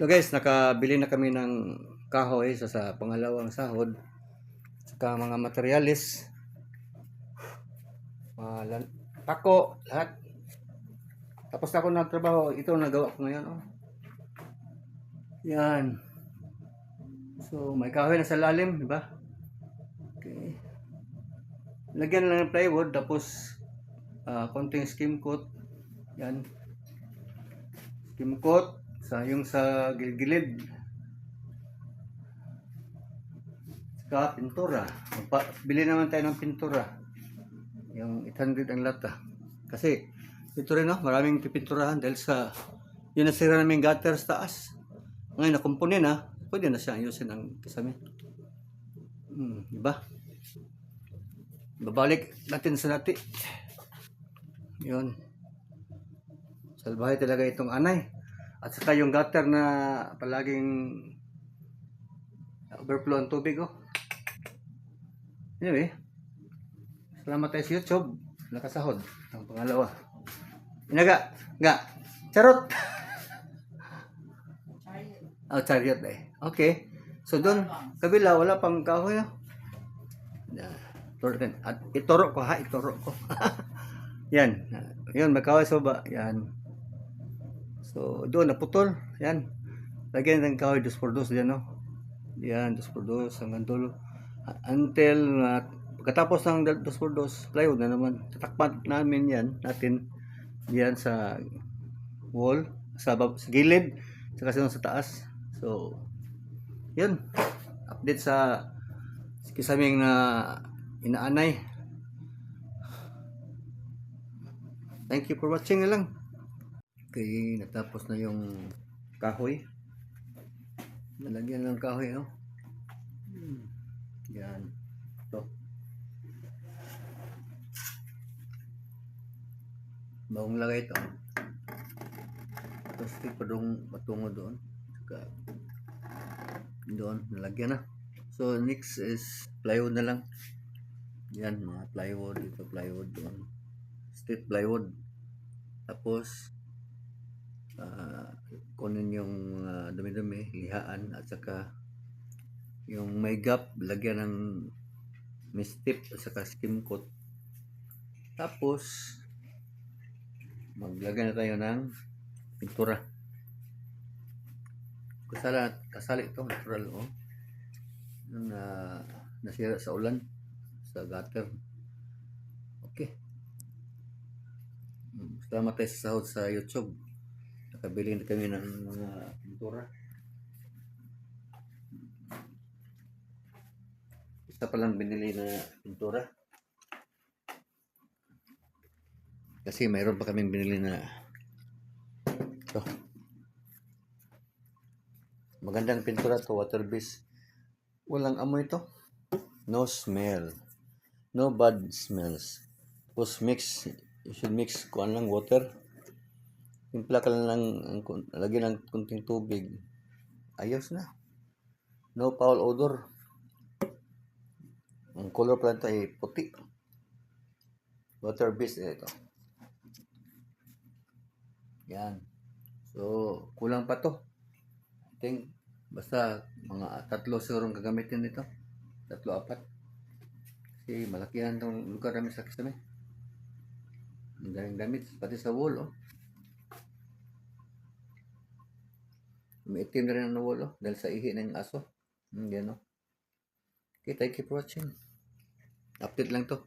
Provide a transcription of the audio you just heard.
So guys, nakabili na kami ng kahoy sa pangalawang sahod. Saka mga materialis. Tako, lahat. Tapos na ako ng trabaho. Ito nagawa ko ngayon. Oh. Yan. So may kahoy na sa lalim, di ba? Okay. Lagyan lang ng plywood, tapos konting skim coat. Yan. Skim coat yung sa gilid. Saka pintura. Bili naman tayo ng pintura. Yung 800 ang lata. Kasi ito rin, no, maraming pipinturahan dahil sa yun nasira namin gutter sa taas. Ngayon nakumpuni na, pwede na siya ayusin ang kasami. Diba? Babalik natin sa nati. Yun. Salbahay talaga itong anay. At saka yung gutter na palaging overflow ang tubig, oh. Anyway, salamat tayo sa YouTube. Nakasahod ang pangalawa. Inaga, charot. Oh, chariot eh. Okay. So doon, kabila, wala pang kahoy. At ituro ko ha, ituro ko. Yan. Yun, may kahoy sa baba. Yan. So, doon, naputol. Yan. Lagyan ng kahoy, 2x2 dyan, no? Yan, 2x2 hanggang dulo. Until, pagkatapos ng 2x2, plywood na naman. Tatakpan namin yan, natin, yan sa wall, sa gilid, saka sa taas. So, yun. Update sa kisaming na inaanay. Thank you for watching na lang. Okay, natapos na yung kahoy. Nalagyan ng kahoy, no? Yan. Ito. Bagong lagay ito. Tapos padong matungo doon. Saka doon, nalagyan na. So, next is plywood na lang. Yan, mga plywood. Ito, plywood doon. Straight plywood. Tapos, kunin yung dumi-dumi, lihaan, at saka yung may gap, lagyan ng mistip at saka skim coat. Tapos maglagay na tayo ng pintura. Kasali ito, natural, oh. Nasira sa ulan, sa gutter. Okay. Salamat tayo sa sahod sa YouTube. Nakabili na kami ng mga pintura. Isa pa lang binili na pintura. Kasi mayroon pa kaming binili na ito. Magandang pintura to, water based. Walang amoy ito. No smell. No bad smells. Tapos you should mix kuan lang water. Timpla ka lang, lagyan ng kunting tubig. Ayos na. No foul odor. Ang color pala ito ay puti. Water based ito. Yan. So, kulang pa to. I think, basta mga 3 sigurong gagamitin nito. 3-4. Kasi malaki yan itong lugar namin sa kisame. Ang daming damit, pati sa wall, oh. Umiitim na rin ang wall, oh, dahil sa ihi ng aso. Yan, oh. Okay, thank you for watching. Update lang to.